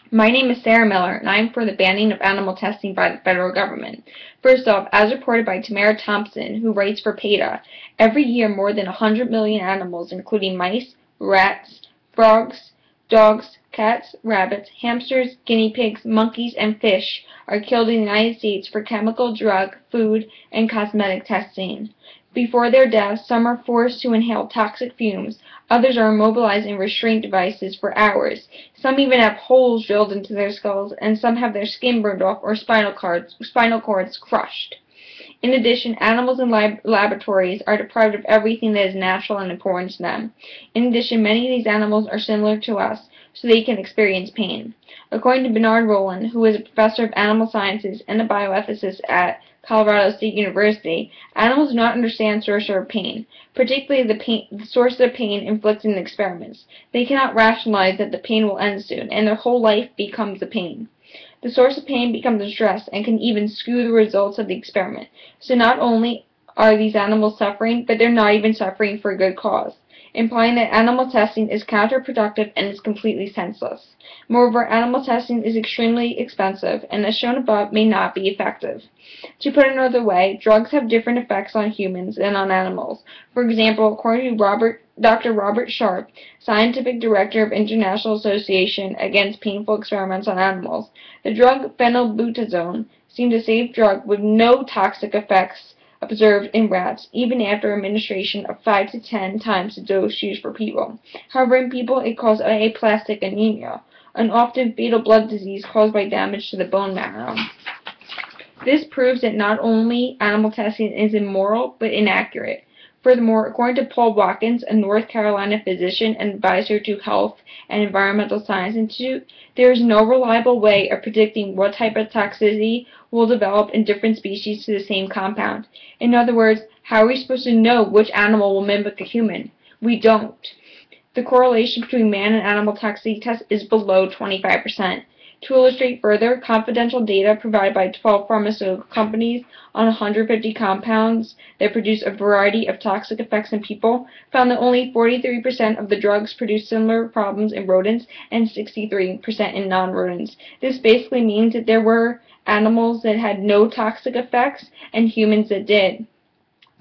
My name is Sarah Miller, and I am for the banning of animal testing by the federal government. First off, as reported by Tamara Thompson, who writes for PETA, every year more than 100 million animals, including mice, rats, frogs, dogs, cats, rabbits, hamsters, guinea pigs, monkeys, and fish, are killed in the United States for chemical, drug, food, and cosmetic testing. Before their deaths, some are forced to inhale toxic fumes, others are immobilized in restraint devices for hours, some even have holes drilled into their skulls, and some have their skin burned off or spinal cords crushed. In addition, animals in laboratories are deprived of everything that is natural and important to them. In addition, many of these animals are similar to us, so they can experience pain. According to Bernard Rowland, who is a professor of animal sciences and a bioethicist at Colorado State University, animals do not understand source of pain, particularly the source of pain inflicted in experiments. They cannot rationalize that the pain will end soon, and their whole life becomes the pain. The source of pain becomes distress and can even skew the results of the experiment. So not only are these animals suffering, but they're not even suffering for a good cause, implying that animal testing is counterproductive and is completely senseless. Moreover, animal testing is extremely expensive and, as shown above, may not be effective. To put it another way, drugs have different effects on humans than on animals. For example, according to Dr. Robert Sharp, Scientific Director of International Association Against Painful Experiments on Animals, the drug phenylbutazone seemed a safe drug with no toxic effects observed in rats, even after administration of 5 to 10 times the dose used for people. However, in people it caused aplastic anemia, an often fatal blood disease caused by damage to the bone marrow. This proves that not only animal testing is immoral, but inaccurate. Furthermore, according to Paul Watkins, a North Carolina physician and advisor to Health and Environmental Science Institute, there is no reliable way of predicting what type of toxicity will develop in different species to the same compound. In other words, how are we supposed to know which animal will mimic a human? We don't. The correlation between man and animal toxicity tests is below 25%. To illustrate further, confidential data provided by 12 pharmaceutical companies on 150 compounds that produce a variety of toxic effects in people found that only 43% of the drugs produced similar problems in rodents and 63% in non-rodents. This basically means that there were animals that had no toxic effects and humans that did.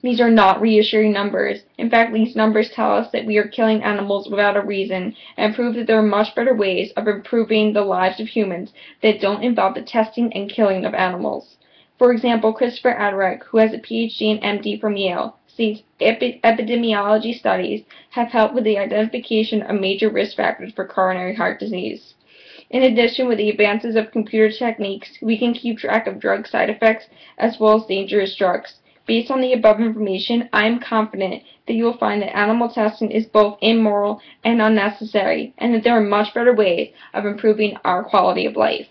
These are not reassuring numbers. In fact, these numbers tell us that we are killing animals without a reason and prove that there are much better ways of improving the lives of humans that don't involve the testing and killing of animals. For example, Christopher Adderek, who has a PhD and MD from Yale, states epidemiology studies have helped with the identification of major risk factors for coronary heart disease. In addition, with the advances of computer techniques, we can keep track of drug side effects as well as dangerous drugs. Based on the above information, I am confident that you will find that animal testing is both immoral and unnecessary, and that there are much better ways of improving our quality of life.